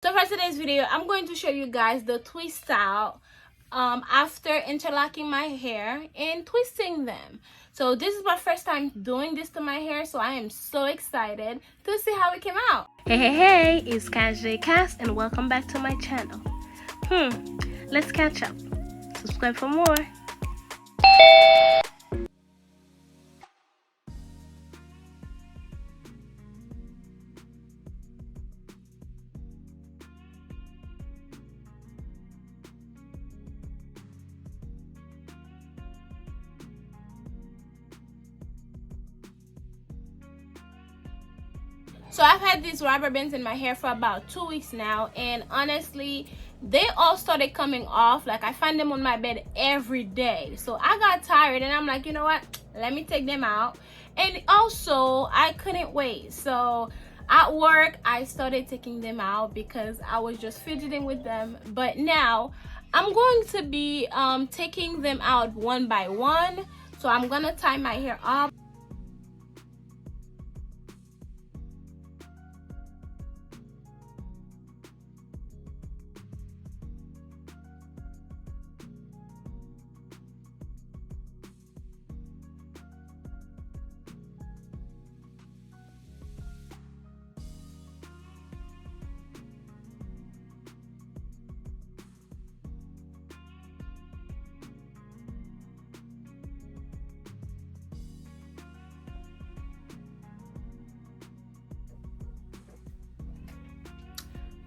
So for today's video, I'm going to show you guys the twist style after interlocking my hair and twisting them. So this is my first time doing this to my hair, so I am so excited to see how it came out. Hey, it's Cassjcass and welcome back to my channel. Let's catch up. Subscribe for more. So I've had these rubber bands in my hair for about 2 weeks now, and honestly they all started coming off. Like, I find them on my bed every day, so I got tired and I'm like, you know what, let me take them out. And also I couldn't wait, so at work I started taking them out because I was just fidgeting with them. But now I'm going to be taking them out one by one. So I'm gonna tie my hair up.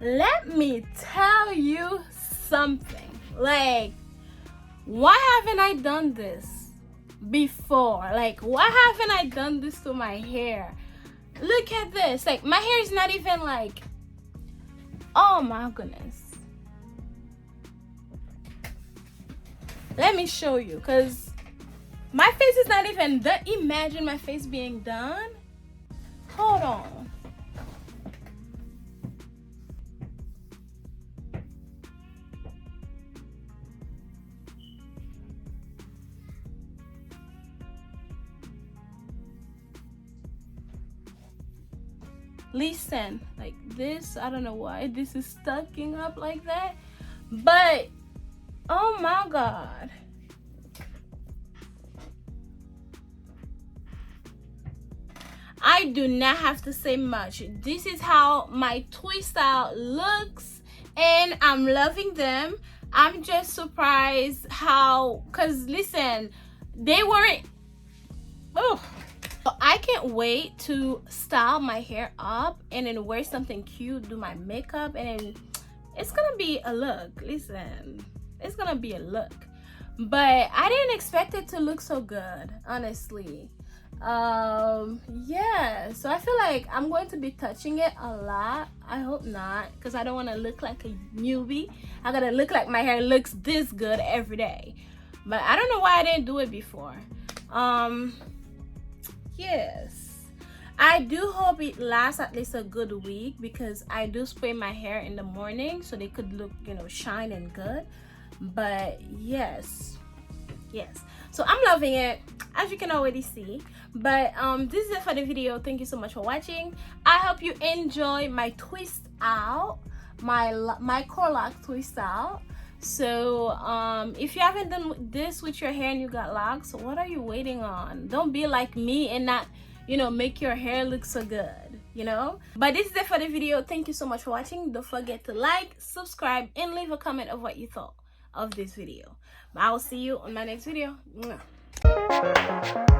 Let me tell you something. Like, why haven't I done this before? Like, why haven't I done this to my hair? Look at this. Like, my hair is not even like, oh my goodness. Let me show you, because my face is not even done. Imagine my face being done. Hold on. Listen, like this, I don't know why this is stucking up like that, but oh my god, I do not have to say much. This is how my twist style looks and I'm loving them. I'm just surprised how, because listen, they weren't, oh, I can't wait to style my hair up and then wear something cute, do my makeup, and then it's gonna be a look. Listen, it's gonna be a look. But I didn't expect it to look so good, honestly. Yeah, so I feel like I'm going to be touching it a lot. I hope not, because I don't want to look like a newbie. I gotta look like my hair looks this good every day. But I don't know why I didn't do it before. Yes, I do hope it lasts at least a good week, because I do spray my hair in the morning so they could look, you know, shine and good. But yes, so I'm loving it, as you can already see. But this is it for the video. Thank you so much for watching. I hope you enjoy my twist out, my Microlocs twist out. So if you haven't done this with your hair and you got locks, what are you waiting on? Don't be like me and not, you know, make your hair look so good, you know. But this is it for the video. Thank you so much for watching. Don't forget to like, subscribe, and leave a comment of what you thought of this video. I will see you on my next video. Mwah.